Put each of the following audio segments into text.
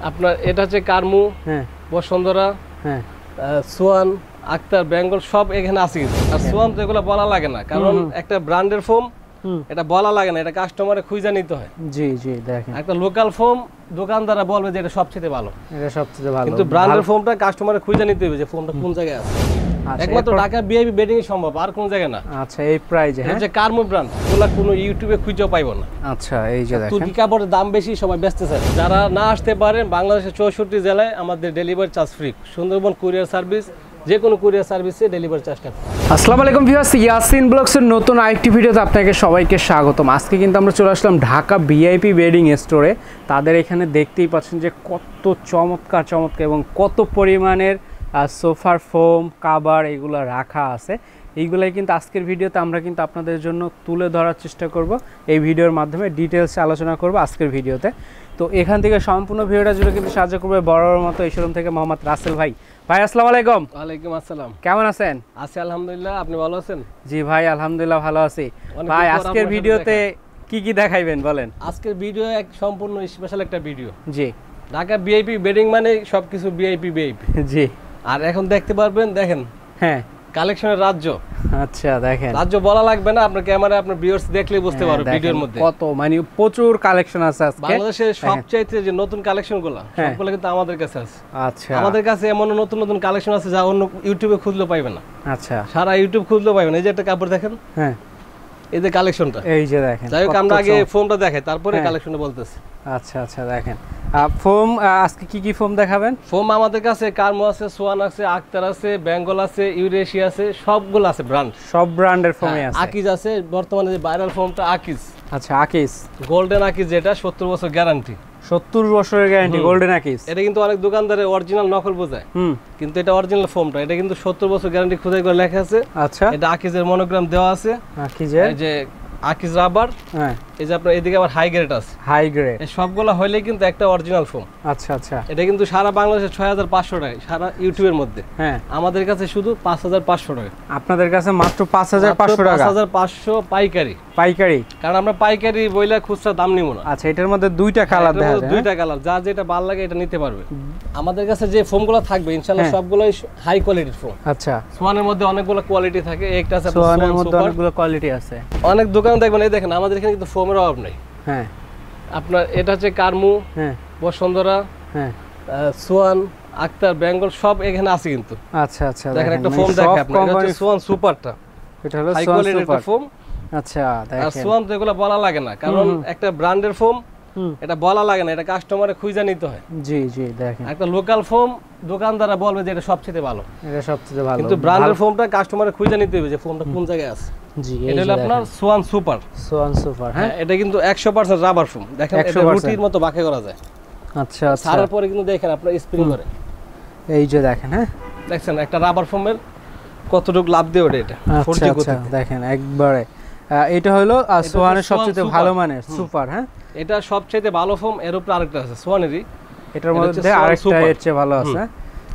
আপনার এটা হচ্ছে কারমু, হ্যাঁ, বসুন্ধরা, হ্যাঁ, সোয়ান, আক্তার, বেঙ্গল সব এখানে আছে কিন্তু। আর সোয়ান তো এগুলো বলা লাগে না, কারণ একটা ব্র্যান্ডের ফোম, এটা বলা লাগে না, এটা কাস্টমারে খুঁজে নিতে হয়। জি জি, দেখেন একটা লোকাল ফোম দোকানদাররা বলবে যে এটা সবচেয়ে ভালো, এটা সবচেয়ে ভালো, কিন্তু ব্র্যান্ডের ফোমটা কাস্টমারে খুঁজে নিতে হবে যে ফোমটা কোন জায়গায় আছে। একমাত্র ঢাকা বিআইপি বেডিং এ সম্ভব, আর কোন জায়গায় না। আচ্ছা, এই প্রাইজে হ্যাঁ, যে কারমু ব্র্যান্ড এগুলা কোনো ইউটিউবে খুঁজেও পাইবো না। আচ্ছা, এই যে দেখেন তুর্কি কাপড়ের দাম বেশি, সবাই বেচতেছে। যারা না আসতে পারেন, বাংলাদেশের 64 জেলায় আমাদের delivery charge free. Sundarban courier service, যে কোনো কুরিয়ার সার্ভিসে ডেলিভারি চার্জটা। আসসালামু আলাইকুম ভিউয়ার্স, ইয়াসিন ব্লগসের নতুন আরেকটি ভিডিওতে আপনাকে সবাইকে স্বাগতম। আজকে কিন্তু আমরা চলে আসলাম ঢাকা ভিআইপি বেডিং স্টোরে। তাদের এখানে দেখতেই পাচ্ছেন যে কত চমৎকার এবং কত পরিমাণের সোফার ফোম, কাভার এগুলো রাখা আছে। এইগুলাই কিন্তু আজকের ভিডিওতে আমরা কিন্তু আপনাদের জন্য তুলে ধরার চেষ্টা করব। এই ভিডিওর মাধ্যমে ডিটেলসে আলোচনা করব আজকের ভিডিওতে। তো এখান থেকে সম্পূর্ণ ভিডিওটা জুড়ে কিন্তু সাহায্য করবে বড়র মতো এই শোরুম থেকে মোহাম্মদ রাসেল ভাই। ভাই আসসালামু আলাইকুম। ওয়ালাইকুম আসসালাম। কেমন আছেন? আছি আলহামদুলিল্লাহ, আপনি ভালো আছেন? জি ভাই, আলহামদুলিল্লাহ ভালো আছি। ভাই আজকের ভিডিওতে কি কি দেখাইবেন বলেন? আজকের ভিডিও এক সম্পূর্ণ স্পেশাল একটা ভিডিও। জি, ঢাকা ভিআইপি বেডিং মানে সবকিছু ভিআইপি। জি, আর এখন দেখতে পারবেন, দেখেন হ্যাঁ, কালেকশনের রাজ্য। আচ্ছা, দেখেন রাজ্য বলা লাগবে না, আপনার ক্যামেরা আপনার ভিউয়ার্স দেখলেই বুঝতে পারবে ভিডিওর মধ্যে কত মানে প্রচুর কালেকশন আছে আজকে। বাংলাদেশের সবচাইতে যে নতুন কালেকশনগুলো সবগুলো কিন্তু আমাদের কাছে আছে। আচ্ছা, আমাদের কাছে এমন নতুন কালেকশন আছে যা অন্য ইউটিউবে খুঁজলেও পাইবে না। আচ্ছা, সারা ইউটিউব খুঁজলেও পাইবে না। এই যে একটা কাপড় দেখেন, হ্যাঁ, এই যে কালেকশনটা, এই যে দেখেন। যাই হোক, আমরা আগে ফোমটা দেখাই, তারপরে কালেকশনটা বলতেছি। আচ্ছা আচ্ছা, দেখেন ফোম আজকে কি কি ফোম দেখাবেন? ফোম আমাদের কাছে কারমু আছে, সোয়ান আছে, আক্তার আছে, বেঙ্গল আছে, ইউরেশিয়া আছে, সবগুলো আছে ব্র্যান্ড, সব ব্র্যান্ডের ফোমই আছে। আকিজ আছে, বর্তমানে যে ভাইরাল ফোমটা আকিজ। আচ্ছা, আকিজ গোল্ডেন আকিজ, যেটা 70 বছর গ্যারান্টি। 70 বছরের গ্যারান্টি গোল্ডেন আকিজ। এটা কিন্তু অনেক দোকানদারে অরিজিনাল নকল বোঝায়, কিন্তু এটা অরিজিনাল ফোমটা। এটা কিন্তু 70 বছর গ্যারান্টি খোদাই করে লেখা আছে। আচ্ছা, এটা আকিজের মনোগ্রাম দেওয়া আছে। আকিজের এই যে আকিজ রাবার, হ্যাঁ, এই যে আপনার এদিকে আবার হাই গ্রেড আছে। হাই গ্রেড এই সবগুলো হইলে কিন্তু একটা অরিজিনাল ফোম। আচ্ছা আচ্ছা, এটা কিন্তু সারা বাংলাদেশে 6500 টাকা, সারা ইউটিউবের মধ্যে। হ্যাঁ, আমাদের কাছে শুধু 5500 টাকা। আপনাদের কাছে মাত্র 5500 টাকা। 5500 পাইকারি। পাইকারি, কারণ আমরা পাইকারি বইলা খুচরা দাম নিব না। আচ্ছা, এটার মধ্যে দুইটা কালার দেখা যায়। দুইটা কালার, যা যেটা ভালো লাগে এটা নিতে পারবে। আমাদের কাছে যে ফোমগুলো থাকবে ইনশাআল্লাহ সবগুলোই হাই কোয়ালিটির ফোম। আচ্ছা, সোয়ানের মধ্যে অনেকগুলো কোয়ালিটি থাকে। একটা আছে সোয়ানের মধ্যে অনেকগুলো কোয়ালিটি আছে। অনেক দোকান দেখবেন, এই দেখেন আমাদের এখানে কিন্তু ফোমের অভাব নাই। হ্যাঁ, আপনার এটা হচ্ছে কারমু, হ্যাঁ, বসুন্ধরা, হ্যাঁ, সোয়ান, আক্তার, বেঙ্গল সব এখানে আছে কিন্তু। আচ্ছা আচ্ছা, দেখেন একটা ফোম দেখেন আপনারা, এটা হচ্ছে সোয়ান সুপারটা। এটা হলো সোয়ান সুপার ফোম। আচ্ছা, দেখেন আর সোয়ান তো এগুলো বলা লাগে না, কারণ একটা ব্র্যান্ডের ফোম, এটা বলা লাগে না, এটা কাস্টমারে খুঁজে নিতে হয়। জি জি, দেখেন একটা লোকাল ফোম দোকানদাররা বলবে যে এটা সবচেয়ে ভালো, এটা সবচেয়ে ভালো, কিন্তু ব্র্যান্ডের ফোমটা কাস্টমারে খুঁজে নিতে হবে যে ফোমটা কোন জায়গায় আছে। জি, এটা হলো আপনার সোয়ান সুপার। সোয়ান সুপার, হ্যাঁ, এটা কিন্তু 100% রাবার ফোম। দেখেন এটা রুটির মতো বাঁকা করা যায়। আচ্ছা আচ্ছা, তারপরে কিন্তু দেখেন আপনার স্প্রিং করে, এই যে দেখেন, হ্যাঁ, দেখছেন একটা রাবার ফোমের কতটুকু লাভ দিয়ে ওঠে এটা। আচ্ছা আচ্ছা, দেখেন একবারে এটা হলো সোয়ানের সবচেয়ে ভালো মানের সুপার। হ্যাঁ, এটা সবচেয়ে ভালো ফোম। এর উপরে আরেকটা আছে সোয়ানেরই, এটার মধ্যে আরেকটা এর চেয়ে ভালো আছে।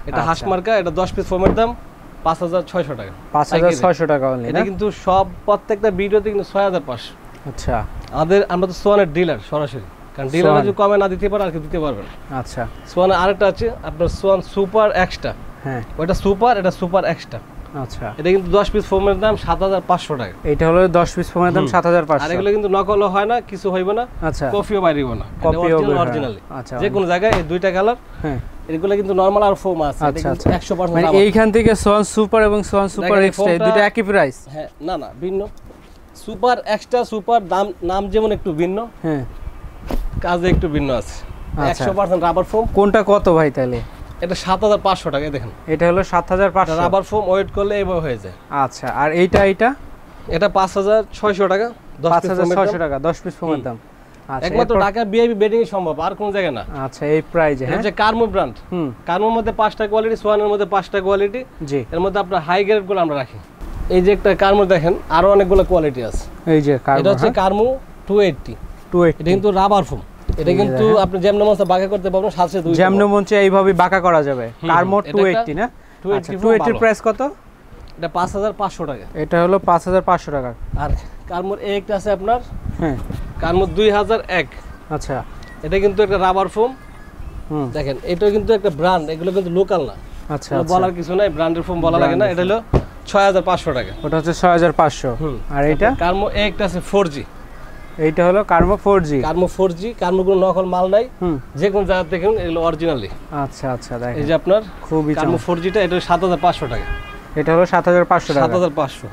এটা হাঁস মার্কা, এটা 10 পিস ফোমের দাম 5600 টাকা। 5600 টাকা অনলি। এটা কিন্তু সব প্রত্যেকটা ভিডিওতে কিন্তু 6500। আচ্ছা, আমরা তো সোয়ানের ডিলার সরাসরি, কারণ ডিলাররা যদি কমে না দিতে পারে আর কি দিতে পারবে না। আচ্ছা, সোয়ানের আরেকটা আছে আপনার সোয়ান সুপার এক্সট্রা। হ্যাঁ, ওটা সুপার, এটা সুপার এক্সট্রা। আচ্ছা, এটা কিন্তু 10 পিস ফোমের দাম 7500 টাকা। এটা হলো 10 পিস ফোমের দাম 7500। আর এগুলো কিন্তু নকলও হয় না, কিছু হইবে না। আচ্ছা, কপিও বাইরেও না, কপিও অরিজিনালি। আচ্ছা, যে কোন জায়গায় এই দুইটা কালার। হ্যাঁ, এগুলো কিন্তু নরমাল আর ফোম আছে। এটা কিন্তু 100% মানে এইখান থেকে সোয়ান সুপার এবং সোয়ান সুপার এক্সট্রা এই দুটো একই প্রাইস? হ্যাঁ, না না, ভিন্ন। সুপার এক্সট্রা সুপার নাম যেমন একটু ভিন্ন, হ্যাঁ, কাজে একটু ভিন্ন আছে। 100% রাবার ফোম। কোনটা কত ভাই তাহলে? এটা 7500 টাকা। দেখেন এটা হলো 7500 রাবার ফোম, ওয়েট করলে এইভাবে হয়ে যায়। আচ্ছা, আর এটা এটা 5600 টাকা। 5600 টাকা 10 পিস ফোমের দাম। আচ্ছা, একমাত্র ঢাকা ভিআইপি বেডিং এ সম্ভব, আর কোন জায়গায় না। আচ্ছা, এই প্রাইজে, হ্যাঁ, এটা কারমু ব্র্যান্ড। কারমুর মধ্যে 5টা কোয়ালিটি, সোয়ানের মধ্যে 5টা কোয়ালিটি। জি, এর মধ্যে আপনার হাই গ্রেড গুলো আমরা রাখি। এই যে একটা কারমু দেখেন, আরো অনেকগুলো কোয়ালিটি আছে। এই যে কারমু, এটা হচ্ছে কারমু 280। এটা কিন্তু রাবার ফোম। এটা কিন্তু আপনি যেমন মন চায় বাঁকা করতে পারবেন, সাথে দুই যেমন মন চায় এইভাবে বাঁকা করা যাবে। কারমু 280 না? 280 প্রাইস কত? এটা 5500 টাকা। এটা হলো 5500 টাকা। আর কারমুর একটা আছে আপনার, হ্যাঁ, কারমু 2001। আচ্ছা, এটা কিন্তু একটা রাবার ফোম, দেখেন এটা কিন্তু একটা ব্র্যান্ড, এগুলো কিন্তু লোকাল না। আচ্ছা, বলার কিছু নাই, ব্র্যান্ডের ফোম বলা লাগে না। এটা হলো 6500 টাকা। ওটা হচ্ছে 6500। আর এটা কার্মো একটা আছে 4G, এইটা হলো কার্মো 4G। কার্মো 4G, কার্মো কোনো নকল মাল নাই, যে কোন জায়গা থেকে এগুলো অরিজিনালি। আচ্ছা আচ্ছা, দেখেন এই যে আপনার খুবই কার্মো 4Gটা, এটা 7500 টাকা। এটা হলো 7500 টাকা। 7500।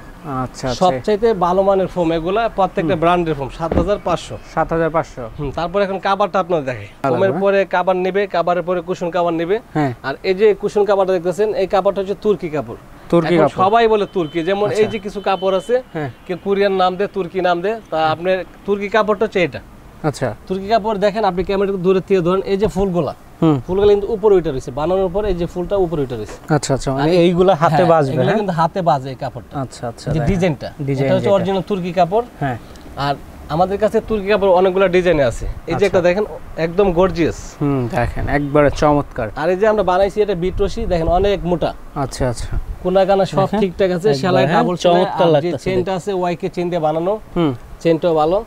আচ্ছা, সবচাইতে ভালো মানের ফোম এগুলা, প্রত্যেকটা ব্র্যান্ডের ফোম 7500। 7500। তারপর এখন কাভারটা আপনাদের দেখাই। ফোমের পরে কাভার নেবে, কাভারের পরে কুশন কাভার নেবে। আর এই যে কুশন কাভারটা দেখতেছেন, এই কাভারটা হচ্ছে তুর্কি কাপড়। তুর্কি কাপড় সবাই বলে তুর্কি, যেমন এই যে কিছু কাপড় আছে কেউ কোরিয়ান নাম দেয়, তুর্কি নাম দেয়, তা আপনার তুর্কি কাপড়টা হচ্ছে এটা। আচ্ছা, তুর্কি কাপড় দেখেন, আপনি ক্যামেরা দূরে থেকে ধরেন, এই যে ফুলগুলা, ফুলগুলো কিন্তু উপরে উঠে রয়েছে, বানানোর পর এই যে ফুলটা উপরে উঠে রয়েছে। আচ্ছা আচ্ছা, মানে এইগুলা হাতে বাজবে, এগুলো কিন্তু হাতে বাজে এই কাপড়টা। আচ্ছা আচ্ছা, যে ডিজাইনটা, এটা হচ্ছে অরিজিনাল তুর্কি কাপড়। হ্যাঁ, আর আমাদের কাছে তুর্কি কাপড় অনেকগুলো ডিজাইনে আছে। এই যে একটা দেখেন, একদম গর্জিয়াস। দেখেন একবারে চমৎকার। আর এই যে আমরা বানাইছি, এটা বিট রশি, দেখেন অনেক মোটা। আচ্ছা আচ্ছা, কোনা কানা সব ঠিকঠাক আছে, সেলাই ডাবল চমৎকার লাগতেছে। চেনটা আছে ওয়াইকে চেন দিয়ে বানানো, চেনটাও ভালো।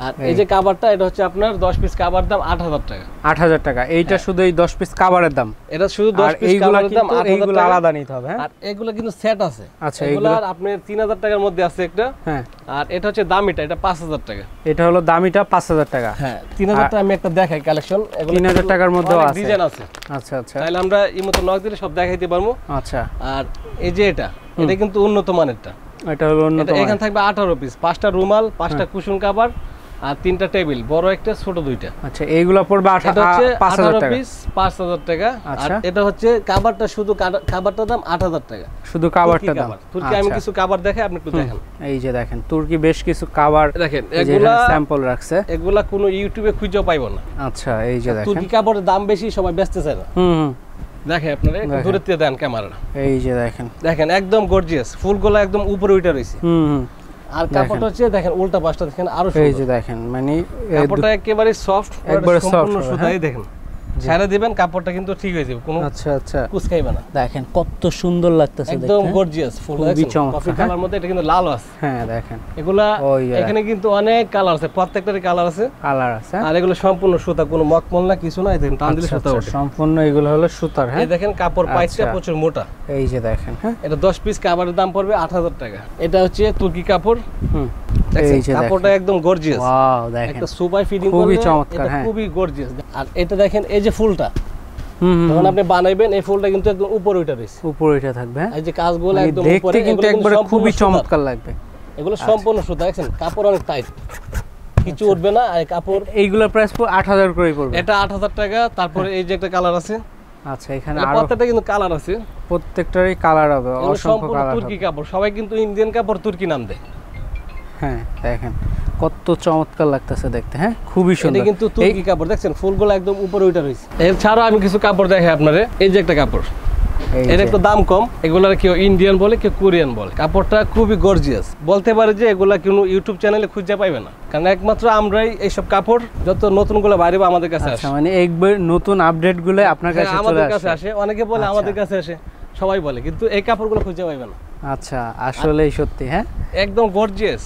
আর এই যে কভারটা, এটা হচ্ছে আপনার 10 পিস কভার দাম 8000 টাকা। 8000 টাকা। এইটা শুধু এই 10 পিস কভারের দাম? এটা শুধু 10 পিস কভারের দাম 8000 টাকা। আলাদা নিতে হবে। আর এগুলো কিন্তু সেট আছে। আচ্ছা, এগুলো আপনার 3000 টাকার মধ্যে আছে একটা। হ্যাঁ, আর এটা হচ্ছে দামিটা, এটা 5000 টাকা। এটা হলো দামিটা 5000 টাকা। হ্যাঁ, 3000 টাকা আমি একটা দেখাই কালেকশন। এগুলো 3000 টাকার মধ্যেও আছে, ডিজাইন আছে। আচ্ছা আচ্ছা, তাহলে আমরা ইমোতে নক দিলে সব দেখাইতে পারবো। আচ্ছা, আর এই যে এটা কিন্তু উন্নত মানেরটা। এটা হলো উন্নত মানের। এখানে থাকবে 18 পিস, 5টা রুমাল, 5টা কুশন কভার, আর 3টা টেবিল, বড় একটা ছোট দুইটা। আচ্ছা, এইগুলো পড়বে 5000 টাকা। পিস 5000 টাকা। আর এটা হচ্ছে কভারটা, শুধু কভারটার দাম 8000 টাকা, শুধু কভারটার দাম। তুর্কি আমি কিছু কভার দেখাই, আপনি একটু দেখেন। এই যে দেখেন, তুর্কি বেশ কিছু কভার দেখেন, এগুলা স্যাম্পল রাখছে। এগুলা কোনো ইউটিউবে খুঁজেও পাইবো না। আচ্ছা, এই যে দেখেন, তুর্কি কভারের দাম বেশি, সবাই বেচতে চায় না। দেখেন আপনারা একটু দূরে থেকে দেন ক্যামেরাটা। এই যে দেখেন, দেখেন একদম গর্জিয়াস, ফুলগুলো একদম উপরে উঠে রইছে। আর কাপড়টা হচ্ছে দেখেন উল্টা পাশটা দেখেন আরো সুন্দর। এই যে দেখেন, মানে কাপড়টা একেবারে সফট, একবারে সম্পূর্ণ সুতাই। দেখেন ছেড়ে দিবেন, কাপড়টা কিন্তু ঠিক হয়ে যাবে, কোনো আচ্ছা আচ্ছা কুচকাইবে না। দেখেন কত সুন্দর লাগতেছে, একদম গর্জিয়াস ফুল। কফি কালার মধ্যে, এটা কিন্তু লাল আছে। হ্যাঁ দেখেন, এগুলা এখানে কিন্তু অনেক কালার আছে, প্রত্যেকটারই কালার আছে। আর এগুলো সম্পূর্ণ সুতা, কোনো মকমল না, কিছু না। দেখেন টান দিলে সুতা ওঠে সম্পূর্ণ। এগুলো হলো সুতার। হ্যাঁ, এই দেখেন কাপড় পাইছে প্রচুর মোটা। এই যে দেখেন, হ্যাঁ, এটা 10 পিস কাপড়ের দাম পড়বে 8000 টাকা। এটা হচ্ছে তুর্কি কাপড়। এই যে কাপড়টা একদম গর্জিয়াস। ওয়াও, দেখেন একটা সুপার ফিটিং করলে খুবই চমৎকার। হ্যাঁ, খুবই গর্জিয়াস। আর এটা দেখেন, এই যে ফুলটা যখন আপনি বানাইবেন, এই ফুলটা কিন্তু একদম উপরে উঠে রয়েছে, উপরে উঠে থাকবে। এই যে কাজগুলো একদম উপরে, কিন্তু একবারে খুবই চমৎকার লাগবে। এগুলো সম্পূর্ণ সুতা, দেখেন কাপড় অনেক টাইট, কিছু উঠবে না। আর কাপড় এইগুলোর প্রাইস 8000 করেই পড়বে। এটা 8000 টাকা। তারপরে এই যে একটা কালার আছে। আচ্ছা, এখানে আরো প্রত্যেকটা কিন্তু কালার আছে, প্রত্যেকটারই কালার হবে, অসংখ্য কালার। তুর্কি কাপড়, সবাই কিন্তু ইন্ডিয়ান কাপড় তুর্কি নাম দেয়। হ্যাঁ, দেখেন কত চমৎকার লাগতেছে দেখতে। হ্যাঁ, খুবই সুন্দর। এটা কিন্তু তুর্কি কাপড়, দেখছেন ফুলগুলো একদম উপরে উঠে রয়েছে। এছাড়াও আমি কিছু কাপড় দেখাই আপনারে। এই যে একটা কাপড়, এর একটু দাম কম। এগুলার কেউ ইন্ডিয়ান বলে, কেউ কোরিয়ান বলে। কাপড়টা খুবই গর্জিয়াস, বলতে পারে যে এগুলা কোনো ইউটিউব চ্যানেলে খুঁজে পাইবে না, কারণ একমাত্র আমরাই এইসব কাপড় যত নতুন গুলো বাইরে আমাদের কাছে আসে। মানে একবার নতুন আপডেট গুলো আপনার কাছে আমাদের কাছে আসে। অনেকে বলে আমাদের কাছে আসে, সবাই বলে, কিন্তু এই কাপড়গুলো খুঁজে পাইবে না। আচ্ছা, আসলেই সত্যি। হ্যাঁ, একদম গর্জিয়াস।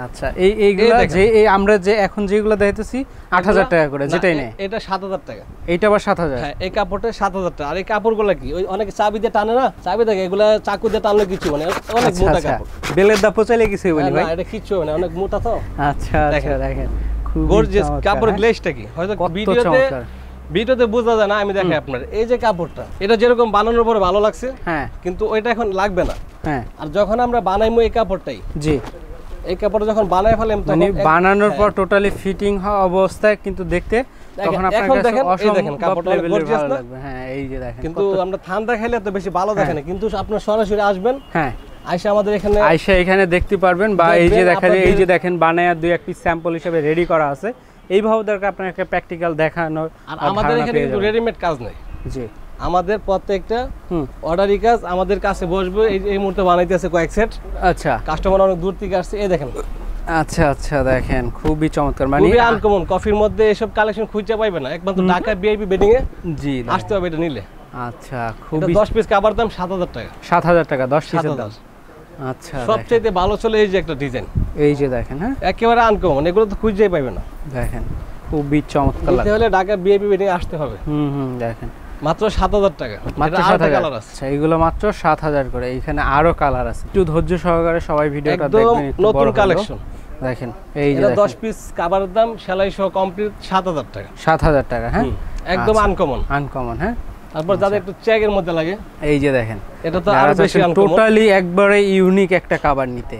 আচ্ছা, এইগুলা যে আমরা যে এখন যেগুলো দেখতেছি 8000 টাকা করে, যেটাই নেই, এটা 7000 টাকা। এইটা আবার 7000। হ্যাঁ, এই কাপড়টা 7000 টাকা। আর এই কাপড়গুলো কি, ওই অনেকে চাবি দিয়ে টানে না, চাবি দেখে এগুলা চাকু দিয়ে টানলে কিছু, মানে অনেক মোটা কাপড়। বেলের দা পচাইলে কিছু বলি ভাই, না এটা কিছু মানে অনেক মোটা তো। আচ্ছা আচ্ছা, দেখেন খুব গর্জিয়াস কাপড়ের গ্লেজটা কি হয়তো ভিডিওতে বোঝা যায় না, আমি দেখাই আপনার। এই যে কাপড়টা, এটা যেরকম বানানোর পরে ভালো লাগছে, হ্যাঁ, কিন্তু ওইটা এখন লাগবে না। হ্যাঁ, আর যখন আমরা বানাইমু এই কাপড়টাই, জি, এই কাপড়টা যখন বানায় ফেলাম, তখন বানানোর পর টোটালি ফিটিং হওয়া অবস্থায় কিন্তু দেখতে তখন আপনার কাছে অসম্ভব কাপড়টা গর্জিয়াস লাগবে। হ্যাঁ, এই যে দেখেন, কিন্তু আমরা ঠান্ডা খাইলে তো বেশি ভালো দেখে না, কিন্তু আপনারা সরাসরি আসবেন। হ্যাঁ, আয়শা আমাদের এখানে দেখতে পারবেন, বা এই যে দেখেন, এই যে দেখেন বানায়া দুই এক পিস স্যাম্পল হিসেবে রেডি করা আছে। এইভাবে দরকার আপনাকে প্র্যাকটিক্যাল দেখানোর। আর আমাদের এখানে কিন্তু রেডিমেড কাজ নাই। জি, আমাদের প্রত্যেকটা অর্ডারি কাজ। আমাদের কাছে বসবে, এই মুহূর্তে বানাইতেছে কয়েক সেট। আচ্ছা, কাস্টমার অনেক দূর থেকে আসছে। এই দেখেন। আচ্ছা আচ্ছা, দেখেন খুবই চমৎকার। মানে খুবই আনকমন, কফির মধ্যে এসব কালেকশন খুঁজে পাইবে না, একমাত্র ঢাকা ভিআইপি বেডিং এ জি আসতে হবে এটা নিলে। আচ্ছা, খুবই 10 পিস কভার দাম 7000 টাকা। 7000 টাকা 10 পিসের দাম। আচ্ছা, সবচেয়ে ভালো চলে এই যে একটা ডিজাইন, এই যে দেখেন। হ্যাঁ, একেবারে আনকমন, এগুলো তো খুঁজেই পাইবে না। দেখেন খুবই চমৎকার লাগে। তাহলে ঢাকা ভিআইপি বেডিং আসতে হবে। দেখেন মাত্র 7000 টাকা, মাত্র 7000। আচ্ছা এগুলো মাত্র 7000 করে। এখানে আরো কালার আছে, একটু ধৈর্য সহকারে সবাই ভিডিওটা দেখবেন। একটু নতুন কালেকশন দেখেন, এই যে 10 পিস কভারের দাম সেলাই সহ কমপ্লিট 7000 টাকা। 7000 টাকা, হ্যাঁ একদম আনকমন। হ্যাঁ। তারপর যাদের একটু চেকের মধ্যে লাগে, এই যে দেখেন, এটা তো আরো বেশি আনকমন, টোটালি একবারে ইউনিক একটা কভার নিতে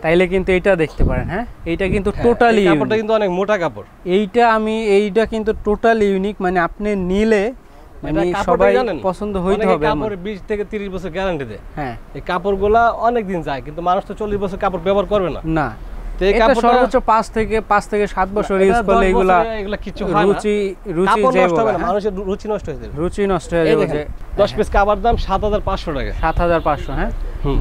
তাইলে কিন্তু এটা দেখতে পারেন। হ্যাঁ এইটা কিন্তু টোটালি ইউনিক, কাপড়টা কিন্তু অনেক মোটা কাপড়। এইটা কিন্তু টোটালি ইউনিক, মানে আপনি নিলে মানে সবাই পছন্দ হইতে হবে। কাপড় 20 থেকে 30 বছর গ্যারান্টি দেয়। হ্যাঁ এই কাপড়গুলা অনেক দিন যায়, কিন্তু মানুষ তো 40 বছর কাপড় ব্যবহার করবে না। না, এটা সর্বোচ্চ 5 থেকে 7 বছর ইউজ করলে এগুলা কিছু হয় না, রুচি নষ্ট হবে না, মানুষের রুচি নষ্ট হয়ে যাবে। 10 পিস কভার দাম 7500 টাকা। 7500, হ্যাঁ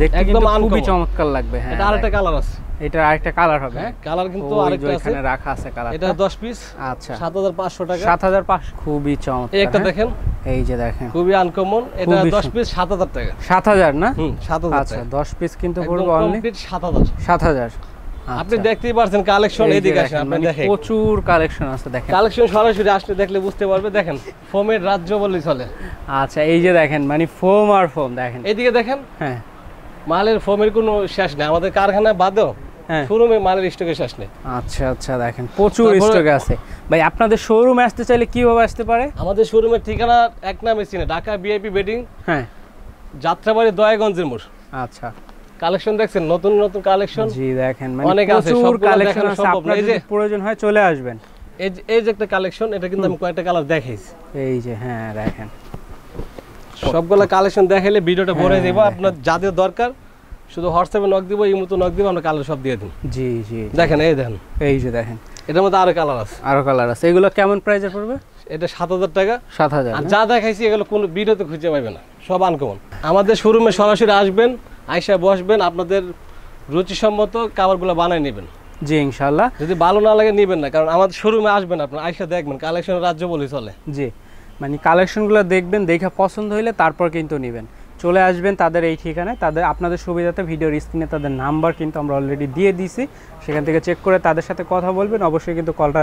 দেখতে কিন্তু খুবই চমৎকার লাগবে। হ্যাঁ এটা আরেকটা কালার আছে, এটা আরেকটা কালার হবে। কালার কিন্তু আরেকটা আছে, এখানে রাখা আছে কালার। এটা 10 পিস, আচ্ছা 7500 টাকা। 7500, খুবই চমৎকার। একটা দেখেন, এই যে দেখেন, খুবই আনকমন। এটা 10 পিস 7000 টাকা। 7000 না? 7000 আচ্ছা 10 পিস কিন্তু পুরো অনলি 7000। 7000 আপনি দেখতেই পারছেন কালেকশন, এদিকে আসেন আপনি দেখেন, প্রচুর কালেকশন আছে। দেখেন কালেকশন সরাসরি আসলে দেখলে বুঝতে পারবে। দেখেন ফোমের রাজ্য বলেই চলে। আচ্ছা এই যে দেখেন, মানে ফোম আর ফোম। দেখেন এদিকে দেখেন, হ্যাঁ মালের ফোমের কোনো শেষ নেই, আমাদের কারখানা বাদেও শোরুমে মালের স্টকে শেষ নেই। আচ্ছা আচ্ছা দেখেন প্রচুর স্টকে আছে। ভাই আপনাদের শোরুমে আসতে চাইলে কিভাবে আসতে পারে? আমাদের শোরুমের ঠিকানা এক নামে চিনে, ঢাকা ভিআইপি বেডিং, হ্যাঁ যাত্রাবাড়ি দয়াগঞ্জের মোড়। আচ্ছা কালেকশন দেখছেন, নতুন নতুন কালেকশন। জি দেখেন, মানে অনেক আছে, প্রচুর কালেকশন আছে। আপনাদের যদি প্রয়োজন হয় চলে আসবেন। এই যে একটা কালেকশন, এটা কিন্তু আমি কয়েকটা কালার দেখাইছি। এই যে হ্যাঁ দেখেন, সবগুলা কালেকশন দেখাইলে ভিডিওটা ভরে দেব। আপনার যাদের দরকার শুধু হোয়াটসঅ্যাপে নক দিব, এই মতো নক দিব, আমরা কালার সব দিয়ে দিন। জি জি দেখেন, এই দেখেন, এই যে দেখেন, এটার মধ্যে আরো কালার আছে। এগুলো কেমন প্রাইসে পড়বে? এটা 7000 টাকা। 7000। আর যা দেখাইছি এগুলো কোনো ভিডিওতে খুঁজে পাবে না, সব আনকমন। আমাদের শোরুমে সরাসরি আসবেন, আইসা বসবেন, আপনাদের রুচিসম্মত কাভারগুলো বানায় নেবেন। জি ইনশাআল্লাহ। যদি ভালো না লাগে নেবেন না, কারণ আমাদের শোরুমে আসবেন, আপনার আইসা দেখবেন, কালেকশনের রাজ্য বলেই চলে। জি মানে কালেকশনগুলো দেখবেন, দেখে পছন্দ হইলে তারপর কিন্তু নেবেন। চলে আসবেন তাদের এই ঠিকানায়। তাদের আপনাদের সুবিধাতে ভিডিওর স্ক্রিনে তাদের নাম্বার কিন্তু আমরা অলরেডি দিয়ে দিয়েছি, সেখান থেকে চেক করে তাদের সাথে কথা বলবেন। অবশ্যই কিন্তু কলটা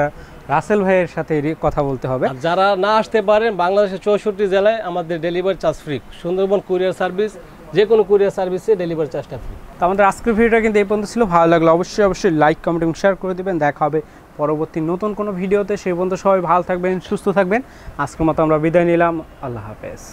রাসেল ভাইয়ের সাথে তো বলতে হবে। আর যারা না আসতে পারেন, বাংলাদেশের 64 জেলায় আমাদের delivery charge free. Sundarban courier service, যে কোনো কুরিয়ার সার্ভিসে ডেলিভারি চার্জটা ফ্রি। তো আমাদের আজকের ভিডিওটা কিন্তু এই পর্যন্ত ছিল। ভালো লাগলো অবশ্যই লাইক, কমেন্ট এবং শেয়ার করে দিবেন। দেখা হবে পরবর্তী নতুন কোনো ভিডিওতে। সেই পর্যন্ত সবাই ভালো থাকবেন, সুস্থ থাকবেন। আজকের মতো আমরা বিদায় নিলাম। আল্লাহ হাফেজ।